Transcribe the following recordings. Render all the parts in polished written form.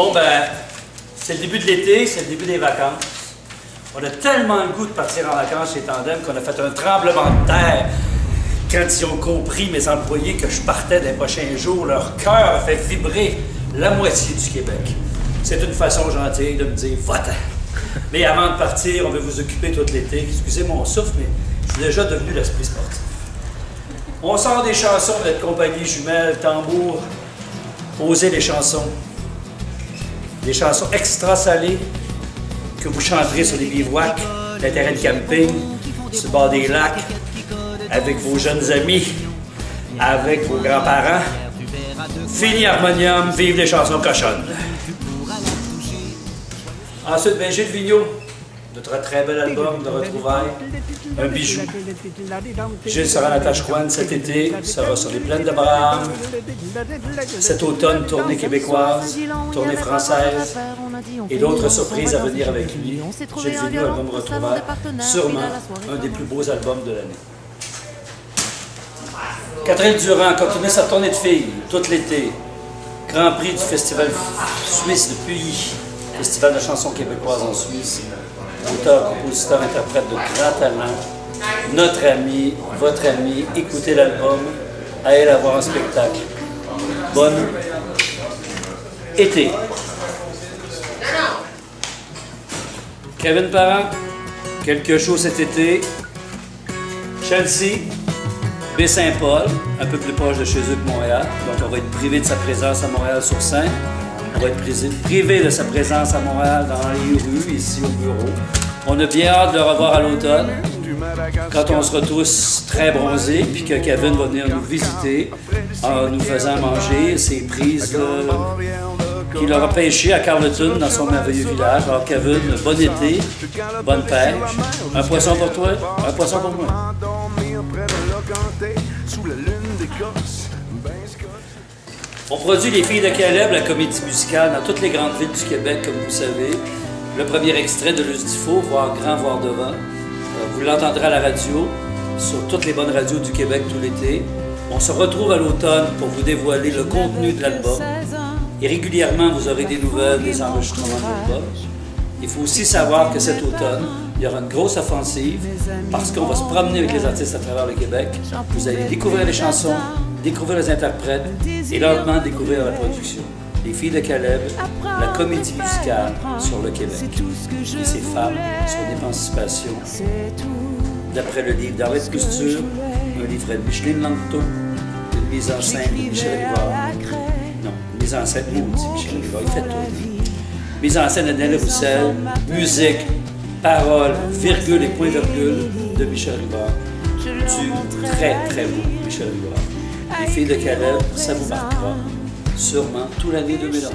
Bon, ben, c'est le début de l'été, c'est le début des vacances. On a tellement le goût de partir en vacances chez Tandem qu'on a fait un tremblement de terre. Quand ils ont compris, mes employés, que je partais des prochains jours, leur cœur a fait vibrer la moitié du Québec. C'est une façon gentille de me dire « va-t'en ». Mais avant de partir, on veut vous occuper tout l'été. Excusez mon souffle, mais je suis déjà devenu l'esprit sportif. On sort des chansons de notre compagnie jumelle, tambour, poser des chansons. Des chansons extra salées que vous chanterez sur les bivouacs, les terrains de camping, sur le bord des lacs, avec vos jeunes amis, avec vos grands-parents. Fini harmonium, vive les chansons cochonnes. Ensuite, ben, Gilles Vigneault, notre très bel album de retrouvailles, un bijou. Gilles sera à la Tachequane cet été, sera sur les plaines d'Abraham. Cet automne, tournée québécoise, tournée française et d'autres surprises à venir avec lui. Gilles Vigneault, album retrouvailles, sûrement un des plus beaux albums de l'année. Catherine Durand continue sa tournée de filles tout l'été. Grand prix du Festival suisse de Puy, Festival de chansons québécoises en Suisse. Auteur, compositeur, interprète de grand talent. Notre ami, votre ami, écoutez l'album, allez la voir en spectacle. Bonne été. Kevin Parent, quelque chose cet été. Chelsea, Baie-Saint-Paul, un peu plus proche de chez eux que Montréal. Donc on va être privé de sa présence à Montréal sur scène. On va être privé de sa présence à Montréal dans les rues, ici au bureau. On a bien hâte de le revoir à l'automne, quand on sera tous très bronzés, puis que Kevin va venir nous visiter en nous faisant manger ses prises qu'il aura pêchées à Carleton, dans son merveilleux village. Alors Kevin, bon été, bonne pêche. Un poisson pour toi, un poisson pour moi. On produit Les Filles de Caleb, la comédie musicale, dans toutes les grandes villes du Québec, comme vous savez. Le premier extrait de Luce Dufault, voir grand, voir devant. Vous l'entendrez à la radio, sur toutes les bonnes radios du Québec tout l'été. On se retrouve à l'automne pour vous dévoiler le contenu de l'album. Et régulièrement, vous aurez des nouvelles, des enregistrements de l'album. Il faut aussi savoir que cet automne, il y aura une grosse offensive parce qu'on va se promener avec les artistes à travers le Québec. Vous allez découvrir les chansons, découvrir les interprètes et lentement découvrir la production. Les Filles de Caleb, la comédie musicale sur le Québec. Et ces femmes, son émancipation, d'après le livre d'Arlette Couture, un livret de Micheline Langto, une mise en scène de Michel Rivard. Non, une mise en scène maudit, Michel Rivard, il fait tout. Mise en scène de Nelly Roussel, musique, paroles, virgule et point-virgule de Michel Rivard. Du très, très beau Michel Rivard. Les Filles de Caleb, ça vous marquera sûrement toute l'année 2011.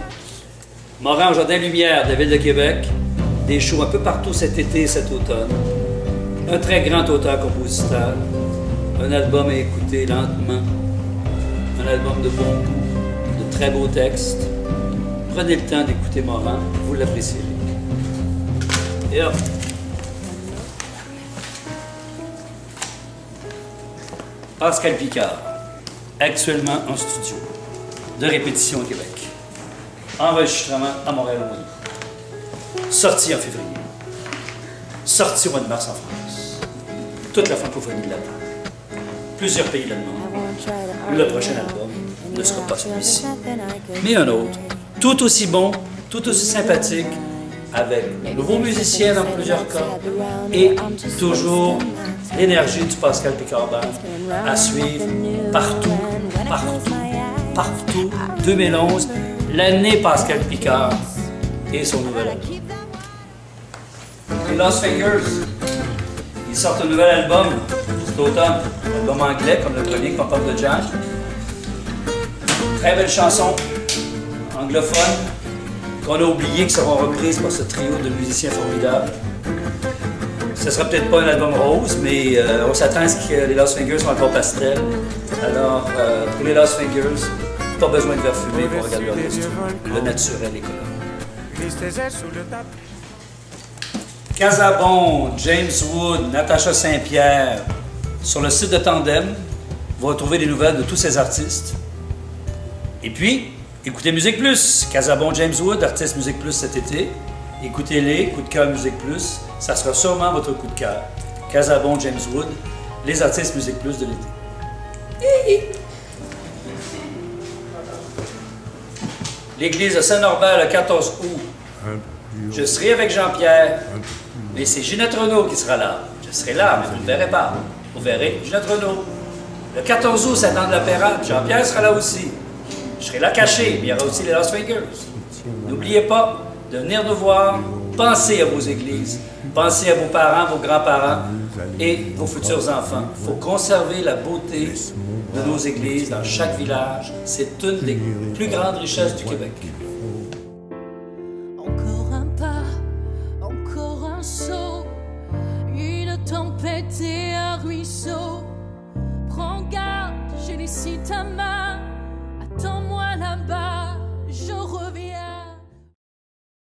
Morin Jardin Lumière de la Ville de Québec, des shows un peu partout cet été et cet automne. Un très grand auteur-compositeur, un album à écouter lentement, un album de bon goût, de très beaux textes. Prenez le temps d'écouter Morin, vous l'apprécierez. Et hop! Pascal Picard, actuellement en studio, de répétition au Québec. Enregistrement à Montréal au mois d'août. Sorti en février. Sorti au mois de mars en France. Toute la francophonie de l'album. Plusieurs pays la demandent. Le prochain album ne sera pas celui-ci, mais un autre, tout aussi bon, tout aussi sympathique, avec de nouveaux musiciens dans plusieurs cas, et toujours l'énergie du Pascal Picard Band à suivre partout, partout, partout. 2011, l'année Pascal Picard et son nouvel album. Les Lost Fingers, ils sortent un nouvel album cet automne, un album anglais comme le premier qu'on parle de jazz. Très belle chanson, anglophone, qu'on a oublié, qui seront reprises par ce trio de musiciens formidables. Ce ne sera peut-être pas un album rose, mais on s'attend à ce que les Lost Fingers soient encore pastel. Alors, pour les Lost Fingers, pas besoin de verre fumé pour regarder leur costume. Le naturel est collant. Casabon, James Wood, Natacha Saint-Pierre. Sur le site de Tandem, vous retrouvez des nouvelles de tous ces artistes. Et puis, Écoutez Musique Plus, Casabon James Wood, artiste Musique Plus cet été. Écoutez-les, coup de cœur Musique Plus, ça sera sûrement votre coup de cœur. Casabon James Wood, les artistes Musique Plus de l'été. L'église de Saint-Norbert le 14 août. Je serai avec Jean-Pierre, mais c'est Ginette Renault qui sera là. Je serai là, mais vous ne le verrez pas. Vous verrez Ginette Renault. Le 14 août, c'est dans de la Pérade. Jean-Pierre sera là aussi. Je serai là caché, mais il y aura aussi les Lost Fingers. N'oubliez pas de venir nous voir. Pensez à vos églises. Pensez à vos parents, vos grands-parents et vos futurs enfants. Il faut conserver la beauté de nos églises dans chaque village. C'est une des plus grandes richesses du Québec.